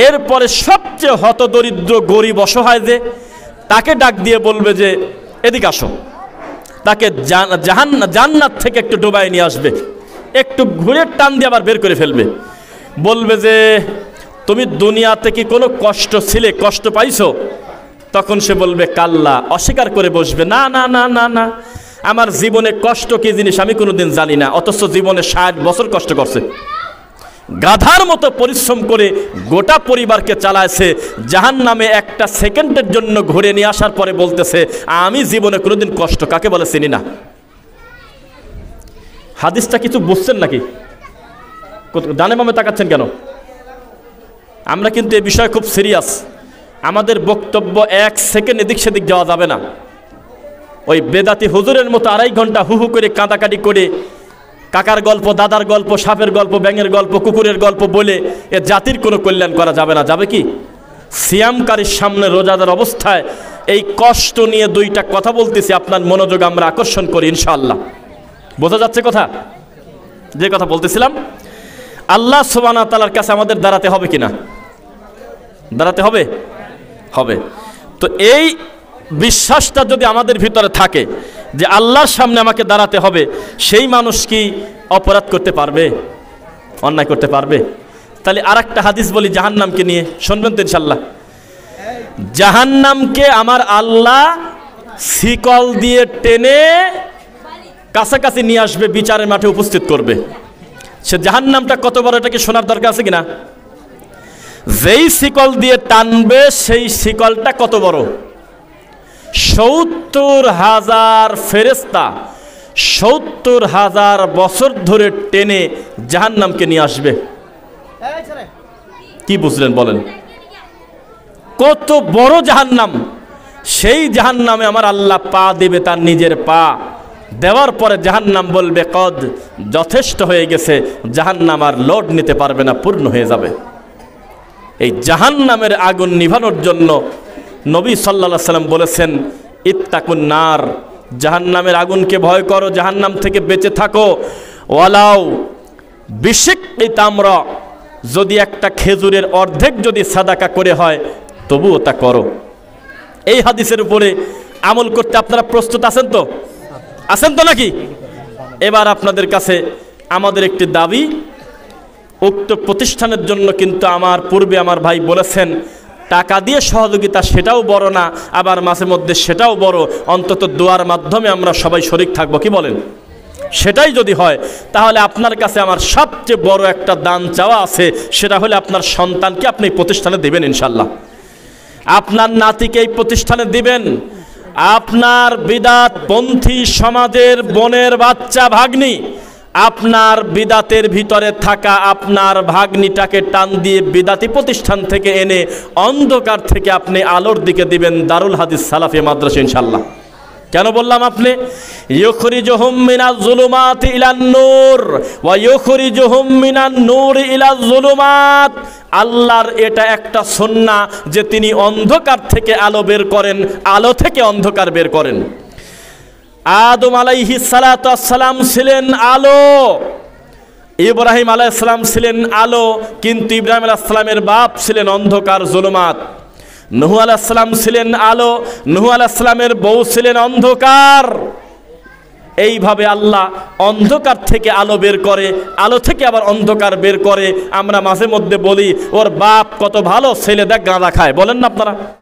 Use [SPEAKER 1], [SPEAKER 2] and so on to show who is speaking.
[SPEAKER 1] এরপরে সবচেয়ে হতদরিদ্র গরিব অসহায় যে, তাকে ডাক দিয়ে বলবে যে এদিকে আসো, তাকে জান্নাত থেকে একটু ডুবাই নিয়ে আসবে, একটু ঘুরে টান দিয়ে আবার বের করে ফেলবে। বলবে যে তুমি দুনিয়াতে কি কোনো কষ্ট ছিলে, কষ্ট পাইছো? তখন সে বলবে কাল্লা, অস্বীকার করে বসবে, না না না না না, আমার জীবনে কষ্ট কি জিনিস আমি কোনোদিন জানি না। অথচ জীবনে 60 বছর কষ্ট করছে, গাধার মতো পরিশ্রম করে গোটা পরিবারকে চালাইছে, জাহান্নামে একটা সেকেন্ডের জন্য ঘুরে নিয়ে আসার পরে বলতেছে আমি জীবনে কোনোদিন কষ্ট কাকে বলে চিনি না। হাদিসটা কিছু বুঝছেন নাকি? ডানে বামে তাকাচ্ছেন কেন? আমরা কিন্তু এ বিষয়ে খুব সিরিয়াস। আমাদের বক্তব্য 1 সেকেন্ড এদিক সেদিক যাওয়া যাবে না। ওই বেদাতি হুজুরের মতো 2.5 ঘন্টা হু হু করে কাঁদাকাটি করে কাকার গল্প, দাদার গল্প, সাপের গল্প, ব্যাঙের গল্প, কুকুরের গল্প বলে এ জাতির কোনো কল্যাণ করা যাবে না। যাবে কি? সিয়ামকারীর সামনে রোজাদার অবস্থায় এই কষ্ট নিয়ে 2টা কথা বলতেছি, আপনার মনোযোগ আমরা আকর্ষণ করি ইনশাআল্লাহ। বোঝা যাচ্ছে কথা? যে কথা বলতেছিলাম, আল্লাহ সুবহানাহু ওয়া তাআলার কাছে আমাদের দাঁড়াতে হবে কিনা? দাঁড়াতে হবে, হবে। তো এই বিশ্বাসটা যদি আমাদের ভিতরে থাকে যে আল্লাহর সামনে আমাকে দাঁড়াতে হবে, সেই মানুষ কি অপরাধ করতে পারবে, অন্যায় করতে পারবে? তাহলে আরেকটা হাদিস বলি জাহান্নামকে নিয়ে, শুনবেন তো ইনশাআল্লাহ। জাহান্নামকে আমার আল্লাহ শিকল দিয়ে টেনে কাছাকাছি নিয়ে আসবে, বিচারের মাঠে উপস্থিত করবে। সে জাহান্নামটা কত বড় এটা কি শোনার দরকার আছে কিনা? যেই শিকল দিয়ে টানবে সেই শিকলটা কত বড়? 70,000 ফেরেশতা 70,000 বছর ধরে টেনে জাহান্নামকে নিয়ে আসবে। কি বুঝলেন বলেন? কত বড় জাহান্নাম! সেই জাহান্নামে আমার আল্লাহ পা দেবে, তার নিজের পা দেওয়ার পরে জাহান্নাম বলবে কদ, যথেষ্ট হয়ে গেছে, জাহান্নাম আর লোড নিতে পারবে না, পূর্ণ হয়ে যাবে। এই জাহান্নামের আগুন নিভানোর জন্য নবী সাল্লাল্লাহু আলাইহি সাল্লাম বলেছেন ইত্তাকুন নার, জাহান্নামের আগুনকে ভয় করো, জাহান্নাম থেকে বেঁচে থাকো। ওয়ালাউ বিশিক্কি তামরা, যদি একটা খেজুরের অর্ধেক যদি সাদাকা করে হয় তবুও তা করো। এই হাদিসের উপরে আমল করতে আপনারা প্রস্তুত আছেন তো? আছেন তো নাকি? এবার আপনাদের কাছে আমাদের একটি দাবি, উক্ত প্রতিষ্ঠানের জন্য কিন্তু আমার পূর্বে আমার ভাই বলেছেন টাকা দিয়ে সহযোগিতা সেটাও বড় না, আবার মাঝে মধ্যে সেটাও বড়, অন্তত দোয়ার মাধ্যমে আমরা সবাই শরীক থাকবো। কি বলেন? সেটাই যদি হয় তাহলে আপনার কাছে আমার সবচেয়ে বড় একটা দান চাওয়া আছে, সেটা হলে আপনার সন্তানকে আপনি প্রতিষ্ঠানে দিবেন ইনশাল্লাহ। আপনার নাতিকে এই প্রতিষ্ঠানে দিবেন। আপনার বিদাতপন্থী সমাজের বোনের বাচ্চা ভাগ্নি, আপনার বিদাতের ভিতরে থাকা আপনার ভাগ্নিটাকে টান দিয়ে বিদাতি প্রতিষ্ঠান থেকে এনে অন্ধকার থেকে আপনি আলোর দিকে দিবেন, দারুল হাদিস সালাফি মাদ্রাসা ইনশাআল্লাহ। কেন বললাম আপনি? ইউখরিজুহুম মিনাজ যুলুমাতি ইলান নূর ওয়া ইউখরিজুহুম মিনান নূরি ইলাজ যুলুমাত। আল্লাহর এটা একটা সুন্নাহ যে তিনি অন্ধকার থেকে আলো বের করেন, আলো থেকে অন্ধকার বের করেন। আদম আলাইহিস সালাতু ওয়াস সালাম ছিলেন আলো, ইব্রাহিম আলাইহিস সালাম ছিলেন আলো, কিন্তু ইব্রাহিম আলাইহিস সালামের বাপ ছিলেন অন্ধকার, যুলুমাত। নূহ আলাইহিস সালাম ছিলেন আলো, নূহ আলাইহিস সালামের বউ ছিলেন অন্ধকার। এইভাবে আল্লাহ অন্ধকার থেকে আলো বের করে, আলো থেকে আবার অন্ধকার বের করে। আমরা মাঝে মধ্যে বলি ওর বাপ কত ভালো, ছেলে দেখ গাঁজা খায়, বলেন না আপনারা?